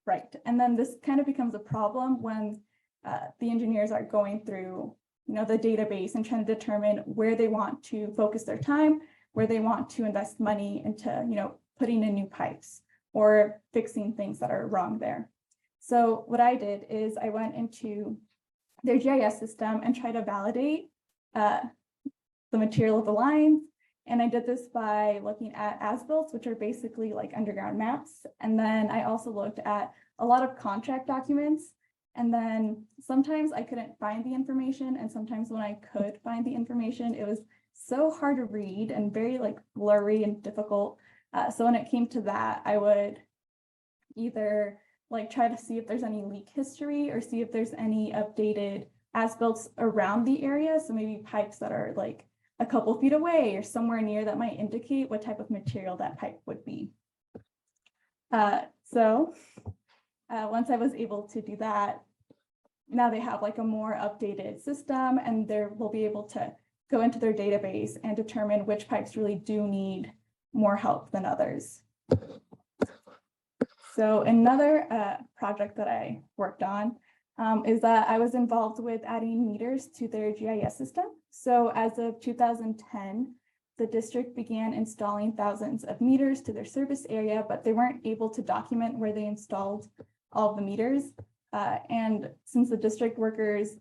right. And then this kind of becomes a problem when the engineers are going through, the database and trying to determine where they want to focus their time, where they want to invest money into, putting in new pipes or fixing things that are wrong there. So what I did is I went into their GIS system and tried to validate the material of the lines. And I did this by looking at as-built, which are basically like underground maps. And then I also looked at a lot of contract documents. And then sometimes I couldn't find the information. And sometimes when I could find the information, it was so hard to read and very like blurry and difficult. So when it came to that, I would either like try to see if there's any leak history or see if there's any updated as-built around the area. So maybe pipes that are like a couple feet away or somewhere near that might indicate what type of material that pipe would be. Once I was able to do that, now they have like a more updated system and they will be able to go into their database and determine which pipes really do need more help than others. So another project that I worked on is that I was involved with adding meters to their GIS system. So as of 2010, the district began installing thousands of meters to their service area, but they weren't able to document where they installed all of the meters. And since the district workers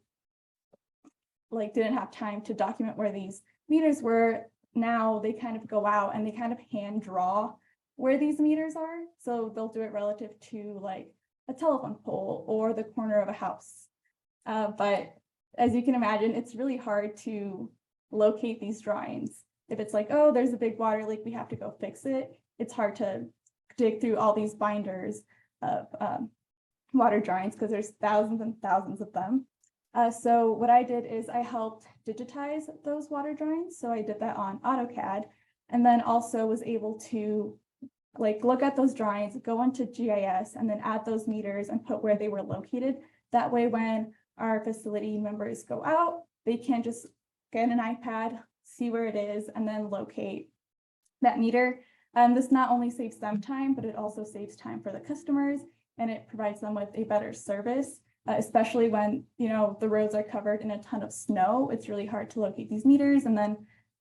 didn't have time to document where these meters were, now they kind of go out and they kind of hand draw where these meters are. So they'll do it relative to like a telephone pole or the corner of a house. But as you can imagine, it's really hard to locate these drawings. If it's like, oh, there's a big water leak, we have to go fix it. It's hard to dig through all these binders of water drawings because there's thousands and thousands of them. So what I did is I helped digitize those water drawings. So I did that on AutoCAD and then also was able to look at those drawings, go into GIS and then add those meters and put where they were located. That way, when our facility members go out, they can just get an iPad, see where it is, and then locate that meter. This not only saves them time, but it also saves time for the customers and it provides them with a better service, especially when, the roads are covered in a ton of snow. It's really hard to locate these meters and then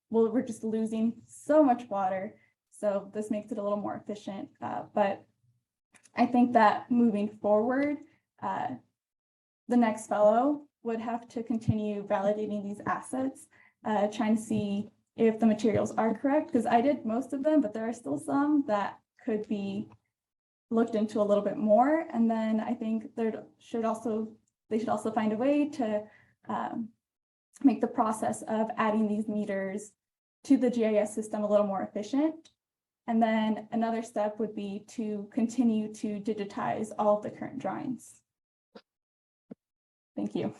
we're just losing so much water. So this makes it a little more efficient, but I think that moving forward, the next fellow would have to continue validating these assets, trying to see if the materials are correct, because I did most of them, but there are still some that could be looked into a little bit more. And then I think they should also find a way to make the process of adding these meters to the GIS system a little more efficient. And then another step would be to continue to digitize all of the current drawings. Thank you.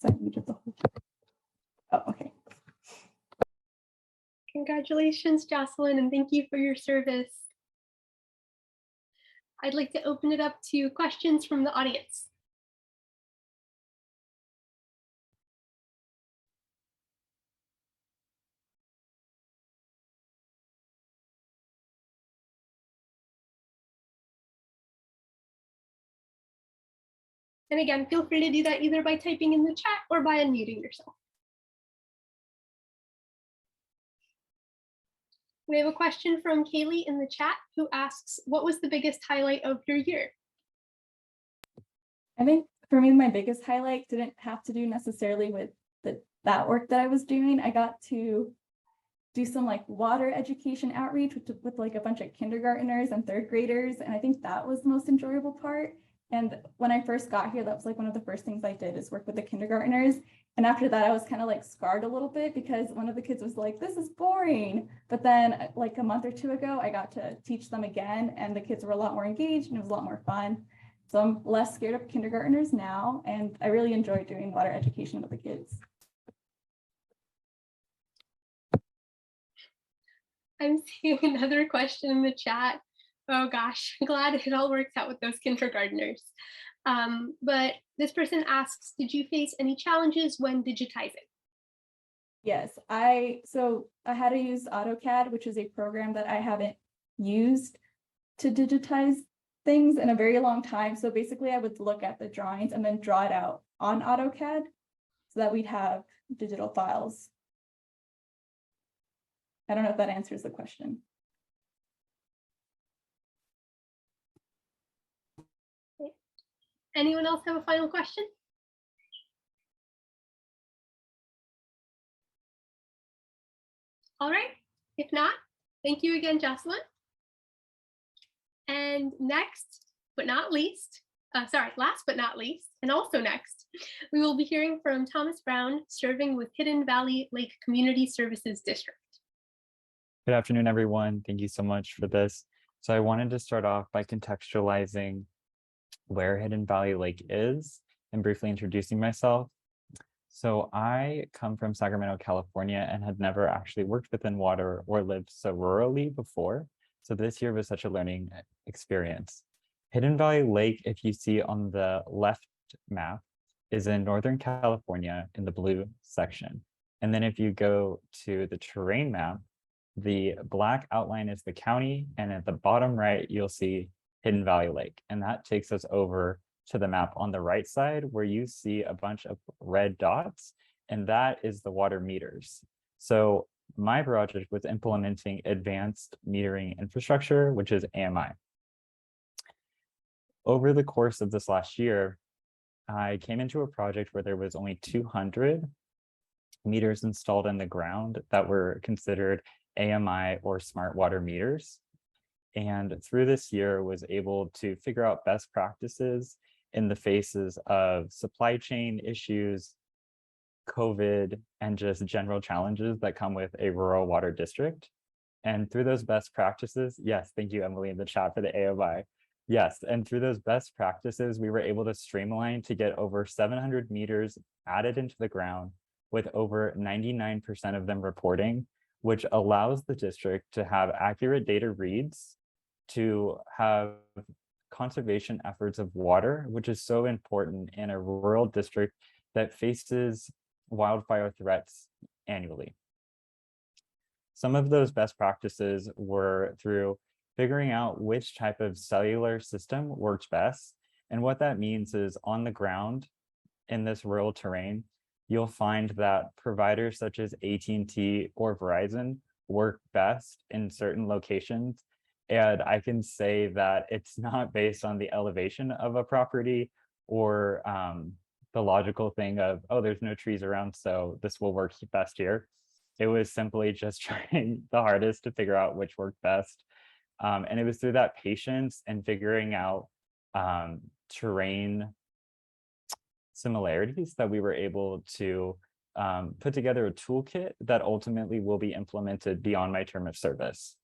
So we did the whole. Oh, okay. Congratulations, Jocelyn, and thank you for your service. I'd like to open it up to questions from the audience. And again, feel free to do that either by typing in the chat or by unmuting yourself. We have a question from Kaylee in the chat who asks, what was the biggest highlight of your year? I think for me, my biggest highlight didn't have to do necessarily with that work that I was doing. I got to do some like water education outreach with like a bunch of kindergartners and third graders. And I think that was the most enjoyable part. And when I first got here, that was like one of the first things I did is work with the kindergartners. And after that, I was kind of like scarred a little bit because one of the kids was like, this is boring. But then like a month or two ago, I got to teach them again and the kids were a lot more engaged and it was a lot more fun. So I'm less scared of kindergartners now. And I really enjoy doing water education with the kids. I'm seeing another question in the chat. Oh gosh, I'm glad it all works out with those kindergartners. But this person asks, did you face any challenges when digitizing? Yes, so I had to use AutoCAD, which is a program that I haven't used to digitize things in a very long time. So basically I would look at the drawings and then draw it out on AutoCAD so that we'd have digital files. I don't know if that answers the question. Anyone else have a final question? All right, if not, thank you again, Jocelyn. And next, but not least, last but not least, and also next, we will be hearing from Thomas Brown, serving with Hidden Valley Lake Community Services District. Good afternoon, everyone. Thank you so much for this. So I wanted to start off by contextualizing where Hidden Valley Lake is and briefly introducing myself. So I come from Sacramento, California, and had never actually worked within water or lived so rurally before. So this year was such a learning experience. Hidden Valley Lake, if you see on the left map, is in Northern California in the blue section. And then if you go to the terrain map, the black outline is the county, and at the bottom right, you'll see Hidden Valley Lake. And that takes us over to the map on the right side where you see a bunch of red dots, and that is the water meters. So my project was implementing advanced metering infrastructure, which is AMI. Over the course of this last year, I came into a project where there was only 200 meters installed in the ground that were considered AMI or smart water meters. And through this year was able to figure out best practices in the faces of supply chain issues, COVID, and just general challenges that come with a rural water district. And through those best practices, yes, thank you, Emily, in the chat for the AMI. Yes, and through those best practices, we were able to streamline to get over 700 meters added into the ground with over 99% of them reporting, which allows the district to have accurate data reads, to have conservation efforts of water, which is so important in a rural district that faces wildfire threats annually. Some of those best practices were through figuring out which type of cellular system works best. And what that means is on the ground in this rural terrain, you'll find that providers such as AT&T or Verizon work best in certain locations. And I can say that it's not based on the elevation of a property or the logical thing of, oh, there's no trees around, so this will work best here. It was simply just trying the hardest to figure out which worked best. And it was through that patience and figuring out terrain similarities that we were able to put together a toolkit that ultimately will be implemented beyond my term of service.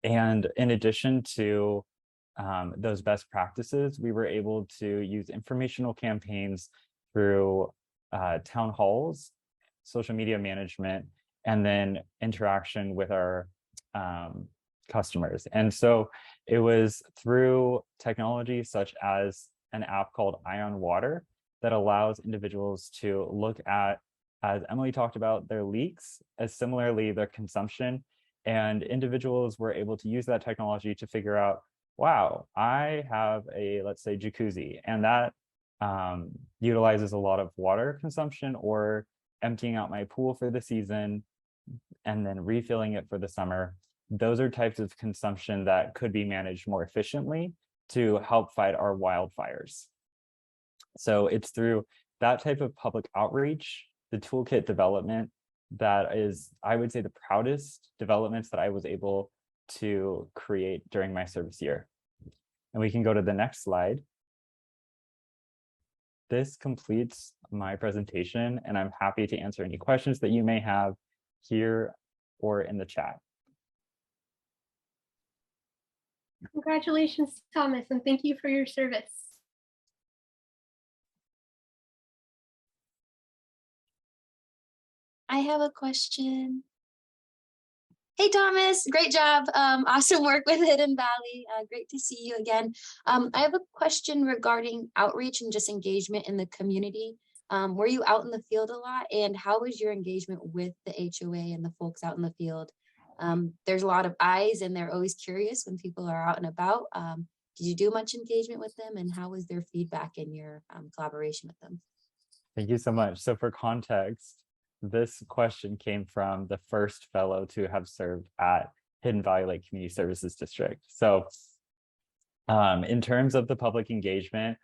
And in addition to those best practices, we were able to use informational campaigns through town halls, social media management, and then interaction with our customers. And so it was through technology such as an app called Ion Water that allows individuals to look at, as Emily talked about, their leaks, as similarly their consumption. And individuals were able to use that technology to figure out, wow, I have a, let's say, jacuzzi, and that utilizes a lot of water consumption, or emptying out my pool for the season and then refilling it for the summer. Those are types of consumption that could be managed more efficiently to help fight our wildfires. So it's through that type of public outreach, the toolkit development, that is, I would say, the proudest developments that I was able to create during my service year. And we can go to the next slide. This completes my presentation, and I'm happy to answer any questions that you may have here or in the chat. Congratulations, Thomas, and thank you for your service. I have a question. Hey, Thomas, great job. Awesome work with Hidden Valley. Great to see you again. I have a question regarding outreach and just engagement in the community. Were you out in the field a lot, and how was your engagement with the HOA and the folks out in the field? There's a lot of eyes, and they're always curious when people are out and about. Did you do much engagement with them, and how was their feedback and your collaboration with them? Thank you so much. So for context, this question came from the first fellow to have served at Hidden Valley Lake Community Services District. So in terms of the public engagement,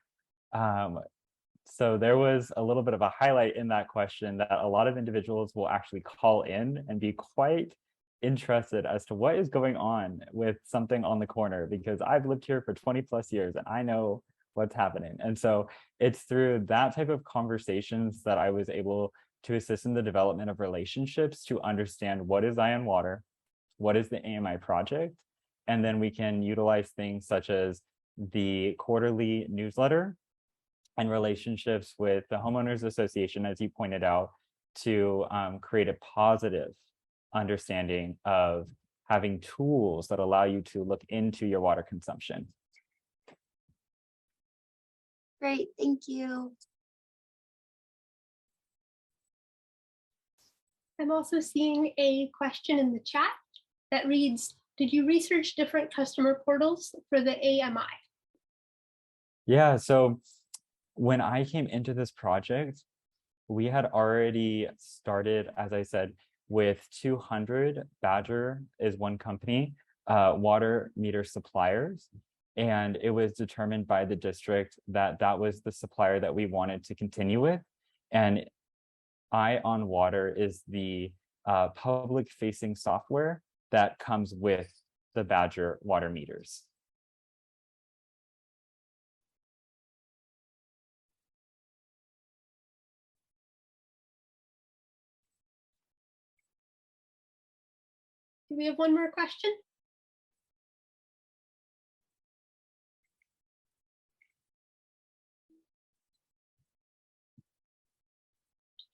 so there was a little bit of a highlight in that question that a lot of individuals will actually call in and be quite interested as to what is going on with something on the corner, because I've lived here for 20 plus years and I know what's happening. And so it's through that type of conversations that I was able to assist in the development of relationships to understand what is Ion Water, what is the AMI project, and then we can utilize things such as the quarterly newsletter and relationships with the Homeowners Association, as you pointed out, to create a positive understanding of having tools that allow you to look into your water consumption. Great, thank you. I'm also seeing a question in the chat that reads, did you research different customer portals for the AMI? Yeah, so when I came into this project, we had already started, as I said, with 200, Badger is one company, water meter suppliers. And it was determined by the district that that was the supplier that we wanted to continue with. And Ion Water is the public facing software that comes with the Badger water meters. Do we have one more question?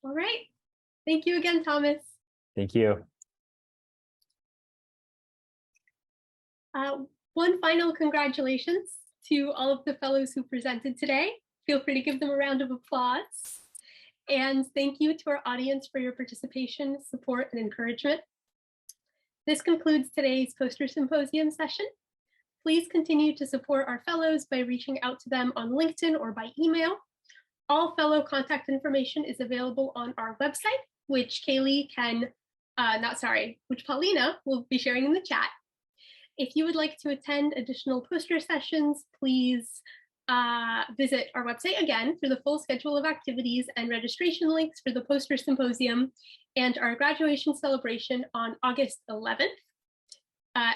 All right. Thank you again, Thomas. Thank you. One final congratulations to all of the fellows who presented today. Feel free to give them a round of applause. And thank you to our audience for your participation, support, and encouragement. This concludes today's poster symposium session. Please continue to support our fellows by reaching out to them on LinkedIn or by email. All fellow contact information is available on our website, which which Paulina will be sharing in the chat. If you would like to attend additional poster sessions, please visit our website again for the full schedule of activities and registration links for the poster symposium and our graduation celebration on August 11th.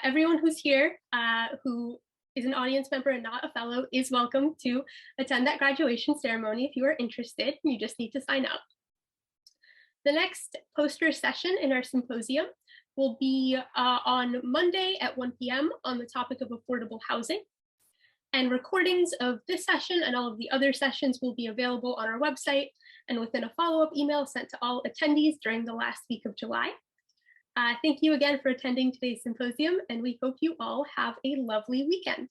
Everyone who's here, who is an audience member and not a fellow, is welcome to attend that graduation ceremony if you are interested. You just need to sign up. The next poster session in our symposium will be on Monday at 1 p.m. on the topic of affordable housing. And recordings of this session and all of the other sessions will be available on our website and within a follow-up email sent to all attendees during the last week of July. Thank you again for attending today's symposium, and we hope you all have a lovely weekend.